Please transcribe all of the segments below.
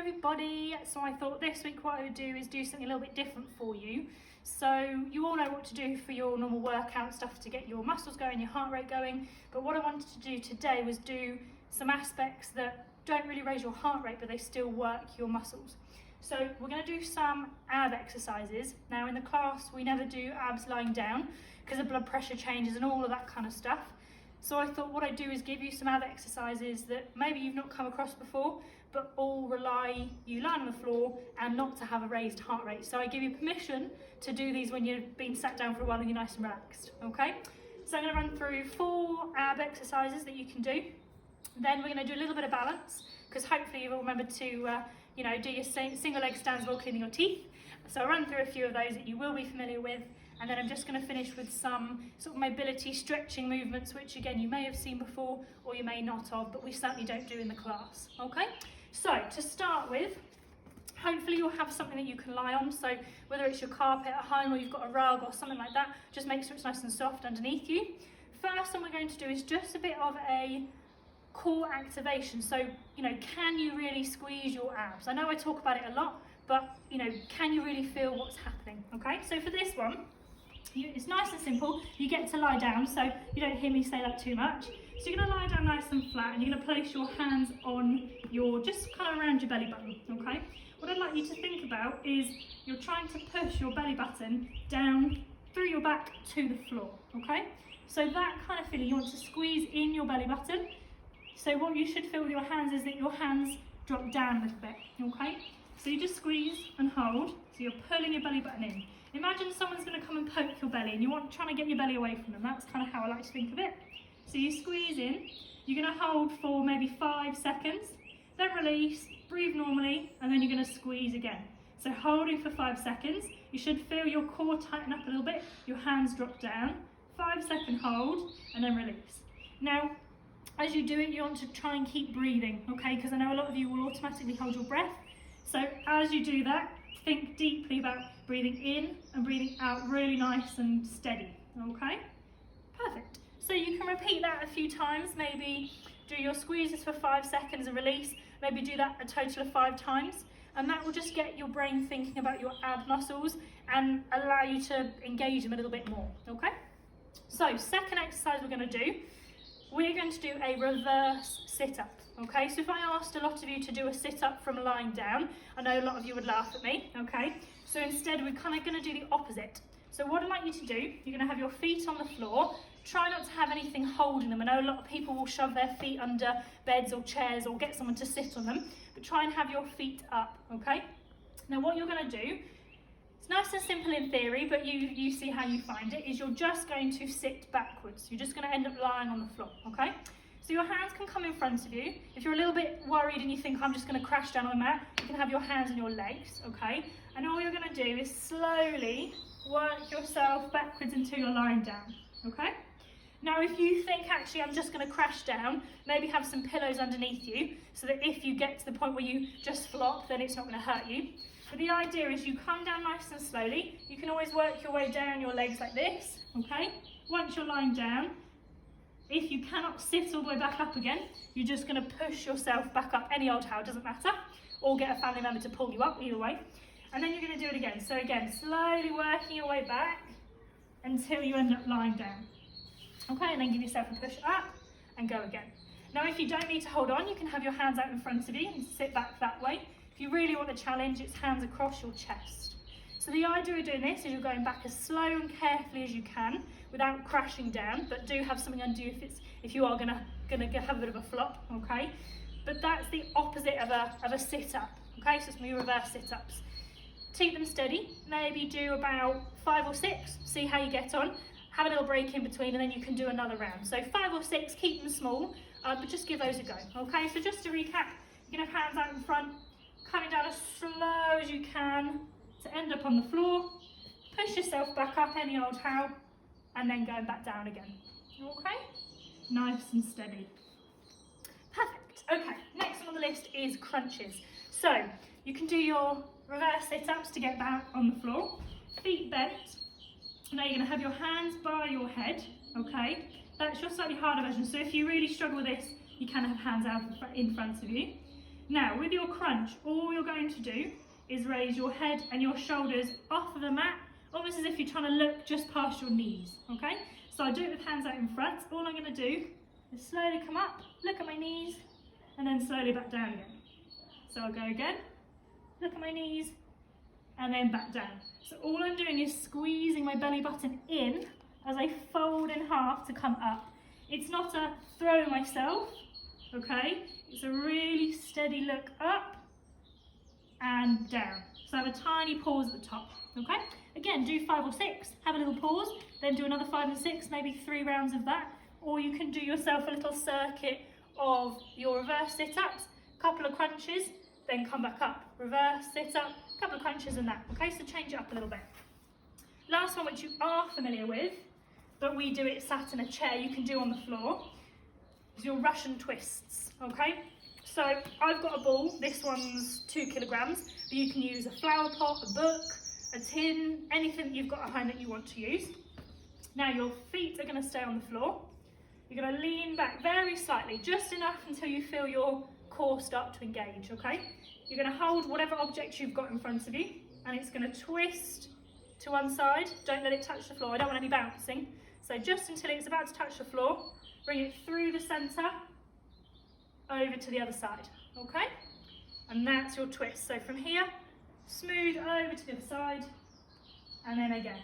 everybody. So I thought this week what I would do is do something a little bit different for you. So you all know what to do for your normal workout stuff to get your muscles going, your heart rate going, but what I wanted to do today was do some aspects that don't really raise your heart rate but they still work your muscles. So we're going to do some ab exercises. Now in the class we never do abs lying down because of blood pressure changes and all of that kind of stuff. So I thought what I'd do is give you some ab exercises that maybe you've not come across before, but all rely you lying on the floor and not to have a raised heart rate. So I give you permission to do these when you've been sat down for a while and you're nice and relaxed, okay? So I'm going to run through 4 ab exercises that you can do. Then we're going to do a little bit of balance, because hopefully you'll remember to do your single leg stands while cleaning your teeth. So I'll run through a few of those that you will be familiar with, and then I'm just going to finish with some sort of mobility stretching movements, which again you may have seen before or you may not have, but we certainly don't do in the class, okay? So to start with, hopefully you'll have something that you can lie on, so whether it's your carpet at home or you've got a rug or something like that, just make sure it's nice and soft underneath you. First thing we're going to do is just a bit of a core activation. So, can you really squeeze your abs? I know I talk about it a lot, but, can you really feel what's happening? Okay, so for this one, it's nice and simple. You get to lie down, so you don't hear me say that too much. So you're going to lie down nice and flat, and you're going to place your hands on just kind of around your belly button, okay? What I'd like you to think about is you're trying to push your belly button down through your back to the floor, okay? So that kind of feeling, you want to squeeze in your belly button. So what you should feel with your hands is that your hands drop down a little bit, okay? So you just squeeze and hold, so you're pulling your belly button in. Imagine someone's going to come and poke your belly and you're trying to get your belly away from them. That's kind of how I like to think of it. So you squeeze in, you're going to hold for maybe 5 seconds, then release, breathe normally, and then you're going to squeeze again. So holding for 5 seconds, you should feel your core tighten up a little bit, your hands drop down, 5-second hold, and then release. Now, as you do it, you want to try and keep breathing, okay? Because I know a lot of you will automatically hold your breath. So as you do that, think deeply about breathing in and breathing out really nice and steady, okay? Perfect. So you can repeat that a few times, maybe do your squeezes for 5 seconds and release, maybe do that a total of 5 times, and that will just get your brain thinking about your ab muscles and allow you to engage them a little bit more, okay? So second exercise we're going to do, we're going to do a reverse sit-up, okay? So if I asked a lot of you to do a sit-up from lying down, I know a lot of you would laugh at me, okay? So instead we're kind of going to do the opposite. So what I'd like you to do, you're going to have your feet on the floor, try not to have anything holding them. I know a lot of people will shove their feet under beds or chairs or get someone to sit on them, but try and have your feet up, okay? Now what you're going to do, it's nice and simple in theory, but you see how you find it, is you're just going to sit backwards. You're just going to end up lying on the floor, okay? So your hands can come in front of you. If you're a little bit worried and you think I'm just going to crash down on the mat, you can have your hands on your legs, okay? And all you're going to do is slowly work yourself backwards until you're lying down, okay? Now if you think actually I'm just going to crash down, maybe have some pillows underneath you so that if you get to the point where you just flop, then it's not going to hurt you. But the idea is you come down nice and slowly. You can always work your way down your legs like this, okay? Once you're lying down, if you cannot sit all the way back up again, you're just going to push yourself back up any old how, it doesn't matter, or get a family member to pull you up, either way. And then you're going to do it again. So again, slowly working your way back until you end up lying down. Okay, and then give yourself a push up and go again. Now if you don't need to hold on, you can have your hands out in front of you and sit back that way. If you really want the challenge, it's hands across your chest. So the idea of doing this is you're going back as slow and carefully as you can without crashing down, but do have something under you if you are gonna have a bit of a flop, okay? But that's the opposite of a sit-up, okay? So it's your reverse sit-ups. Keep them steady, maybe do about 5 or 6, see how you get on. Have a little break in between and then you can do another round. So 5 or 6, keep them small, but just give those a go, okay? So just to recap, you can have hands out in front, coming down as slow as you can to end up on the floor, push yourself back up any old how, and then going back down again, okay? Nice and steady. Perfect, okay, next on the list is crunches. So you can do your reverse sit-ups to get back on the floor, feet bent. Now you're going to have your hands by your head, okay? That's your slightly harder version, so if you really struggle with this, you can have hands out in front of you. Now, with your crunch, all you're going to do is raise your head and your shoulders off of the mat, almost as if you're trying to look just past your knees, okay? So I do it with hands out in front. All I'm going to do is slowly come up, look at my knees, and then slowly back down again. So I'll go again, look at my knees, and then back down. So all I'm doing is squeezing my belly button in as I fold in half to come up. It's not a throw myself, okay? It's a really steady look up and down. So have a tiny pause at the top, okay? Again, do 5 or 6, have a little pause, then do another 5 and 6, maybe 3 rounds of that. Or you can do yourself a little circuit of your reverse sit-ups, couple of crunches, then come back up. Reverse, sit-up, couple of crunches and that, okay? So change it up a little bit. Last one, which you are familiar with, but we do it sat in a chair, you can do on the floor, is your Russian twists, okay? So I've got a ball, this one's 2 kilograms, but you can use a flower pot, a book, a tin, anything that you've got at home that you want to use. Now your feet are going to stay on the floor. You're going to lean back very slightly, just enough until you feel your core start to engage, okay? You're going to hold whatever object you've got in front of you, and it's going to twist to one side. Don't let it touch the floor, I don't want any bouncing. So just until it's about to touch the floor, bring it through the centre, over to the other side, okay? And that's your twist. So from here, smooth over to the other side, and then again,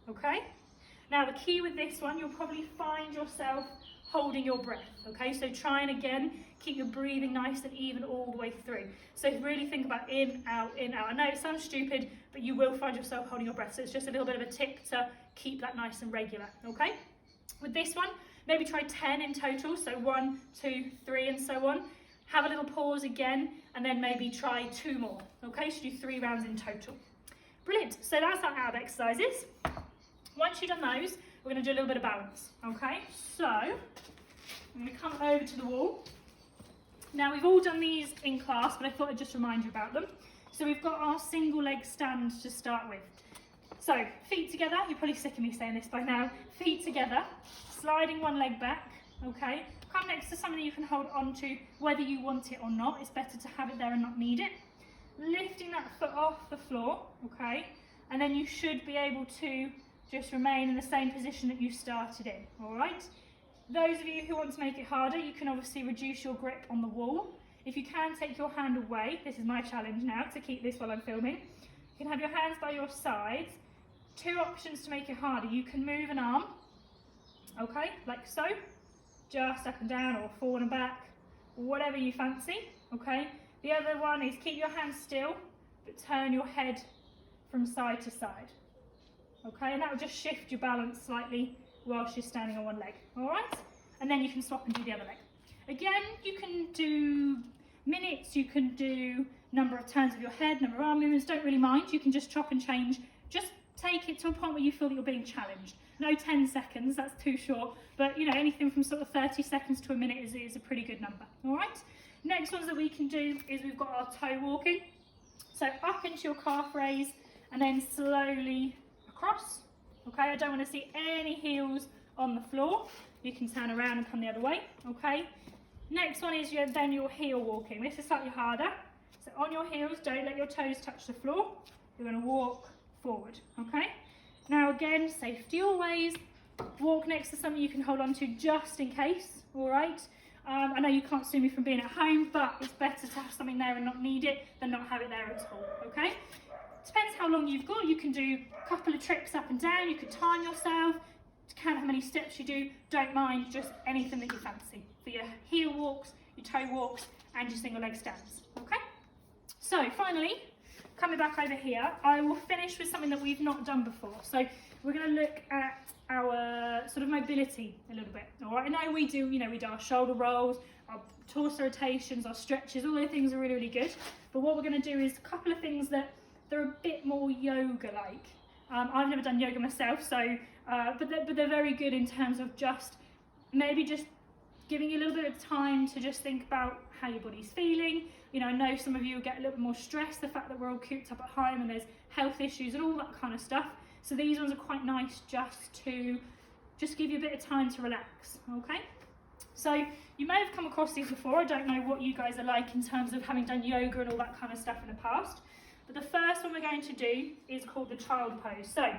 okay? Now the key with this one, you'll probably find yourself holding your breath, okay? So try and again, keep your breathing nice and even all the way through. So really think about in, out, in, out. I know it sounds stupid, but you will find yourself holding your breath. So it's just a little bit of a tip to keep that nice and regular, okay? With this one, maybe try 10 in total. So 1, 2, 3, and so on. Have a little pause again, and then maybe try 2 more, okay? So do 3 rounds in total. Brilliant, so that's our ab exercises. Once you've done those, we're going to do a little bit of balance, okay? So, I'm going to come over to the wall. Now, we've all done these in class, but I thought I'd just remind you about them. So we've got our single leg stand to start with. So, feet together, you're probably sick of me saying this by now. Feet together, sliding one leg back, okay? Come next to something you can hold on to, whether you want it or not. It's better to have it there and not need it. Lifting that foot off the floor, okay? And then you should be able to just remain in the same position that you started in, all right? Those of you who want to make it harder, you can obviously reduce your grip on the wall. If you can, take your hand away. This is my challenge now, to keep this while I'm filming. You can have your hands by your sides. 2 options to make it harder. You can move an arm, okay, like so, just up and down or forward and back, whatever you fancy, okay? The other one is keep your hands still, but turn your head from side to side. Okay, and that will just shift your balance slightly whilst you're standing on one leg, all right? And then you can swap and do the other leg. Again, you can do minutes, you can do number of turns of your head, number of arm movements, don't really mind. You can just chop and change. Just take it to a point where you feel that you're being challenged. No 10 seconds, that's too short, but you know, anything from sort of 30 seconds to a minute is a pretty good number, all right? Next ones that we can do is we've got our toe walking. So up into your calf raise and then slowly across, okay? I don't want to see any heels on the floor. You can turn around and come the other way, okay? Next one is then your heel walking. This is slightly harder. So on your heels, don't let your toes touch the floor. You're going to walk forward, okay? Now again, safety always. Walk next to something you can hold on to just in case, all right? I know you can't see me from being at home, but it's better to have something there and not need it than not have it there at all, okay? Depends how long you've got. You can do a couple of trips up and down. You could time yourself to count how many steps you do. Don't mind, just anything that you fancy. For your heel walks, your toe walks, and your single leg stands, okay? So finally, coming back over here, I will finish with something that we've not done before. So we're going to look at our sort of mobility a little bit, all right? I know we do, we do our shoulder rolls, our torso rotations, our stretches, all those things are really, really good. But what we're going to do is a couple of things that they're a bit more yoga-like. I've never done yoga myself, so but they're very good in terms of just giving you a little bit of time to just think about how your body's feeling. I know some of you get a little bit more stressed, the fact that we're all cooped up at home and there's health issues and all that kind of stuff. So these ones are quite nice just to give you a bit of time to relax, okay? So you may have come across these before. I don't know what you guys are like in terms of having done yoga and all that kind of stuff in the past. But the first one we're going to do is called the child pose. So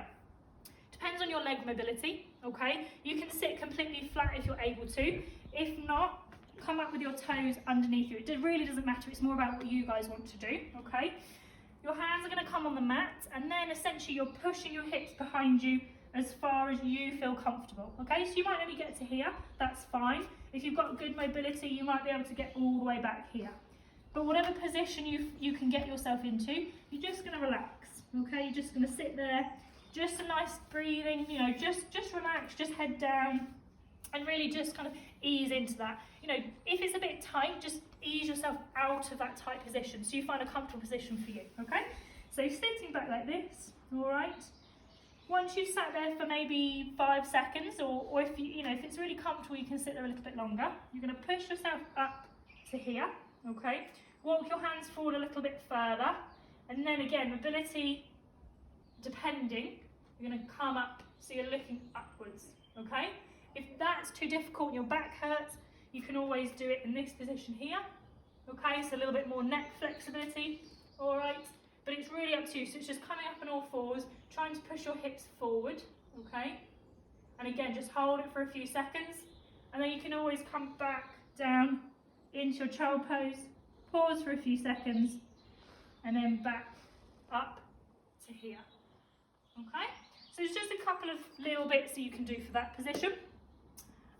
depends on your leg mobility, okay? You can sit completely flat if you're able to. If not, come up with your toes underneath you. It really doesn't matter. It's more about what you guys want to do, okay? Your hands are going to come on the mat, and then essentially you're pushing your hips behind you as far as you feel comfortable, okay? So you might only get to here, that's fine. If you've got good mobility, you might be able to get all the way back here. But whatever position you can get yourself into, you're just going to relax, okay? You're just going to sit there, just a nice breathing, you know, just relax, just head down, and really just kind of ease into that. You know, if it's a bit tight, just ease yourself out of that tight position so you find a comfortable position for you, okay? So sitting back like this, all right? Once you've sat there for maybe 5 seconds, or if if it's really comfortable, you can sit there a little bit longer. You're going to push yourself up to here, okay? Walk your hands forward a little bit further, and then again, mobility depending, you're going to come up so you're looking upwards, okay? If that's too difficult and your back hurts, you can always do it in this position here, okay? So a little bit more neck flexibility, all right? But it's really up to you. So it's just coming up on all fours, trying to push your hips forward, okay? And again, just hold it for a few seconds, and then you can always come back down into your child pose, pause for a few seconds, and then back up to here, okay? So it's just a couple of little bits that you can do for that position.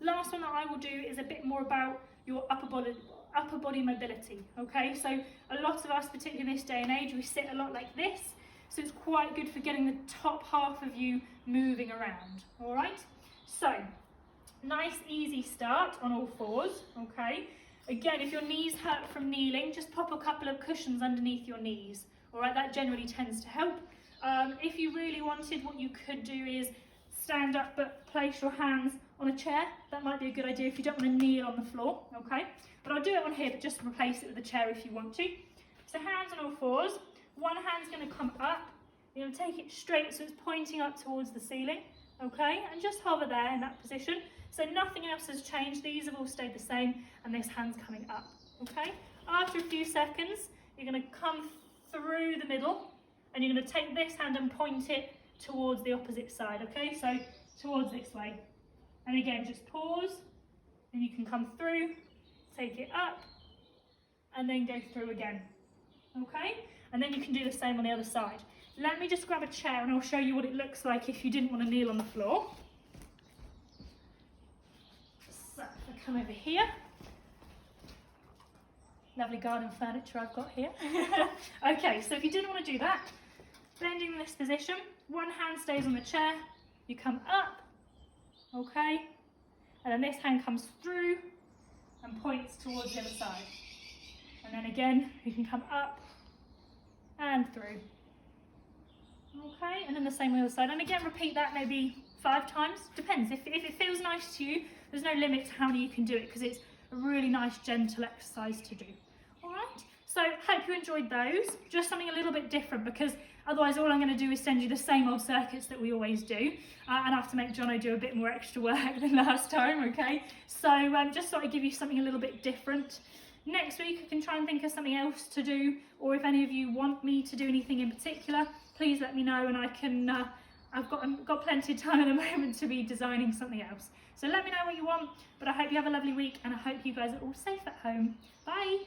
Last one that I will do is a bit more about your upper body mobility, okay? So a lot of us, particularly in this day and age, we sit a lot like this, so it's quite good for getting the top half of you moving around, all right? So nice easy start on all fours, okay? Again, if your knees hurt from kneeling, just pop a couple of cushions underneath your knees, all right? That generally tends to help. If you really wanted, what you could do is stand up but place your hands on a chair. That might be a good idea if you don't want to kneel on the floor, okay? But I'll do it on here, but just replace it with a chair if you want to. So hands on all fours. One hand's going to come up. You're going to take it straight so it's pointing up towards the ceiling, okay? And just hover there in that position. So nothing else has changed. These have all stayed the same, and this hand's coming up, okay? After a few seconds, you're going to come through the middle, and you're going to take this hand and point it towards the opposite side, okay? So towards this way. And again, just pause, and you can come through, take it up, and then go through again, okay? And then you can do the same on the other side. Let me just grab a chair and I'll show you what it looks like if you didn't want to kneel on the floor. So, I'll come over here. Lovely garden furniture I've got here. Okay, so if you didn't want to do that, bending in this position, one hand stays on the chair, you come up, okay, and then this hand comes through and points towards the other side. And then again, you can come up and through. Okay, and then the same on the other side. And again, repeat that maybe 5 times. Depends. If it feels nice to you, there's no limit to how many you can do it because it's a really nice, gentle exercise to do. All right, so hope you enjoyed those. Just something a little bit different because otherwise all I'm going to do is send you the same old circuits that we always do. And I have to make Jono do a bit more extra work than last time, okay? So just thought I'd give you something a little bit different. Next week I can try and think of something else to do, or if any of you want me to do anything in particular, please let me know and I can, I've got plenty of time at the moment to be designing something else. So let me know what you want, but I hope you have a lovely week and I hope you guys are all safe at home. Bye!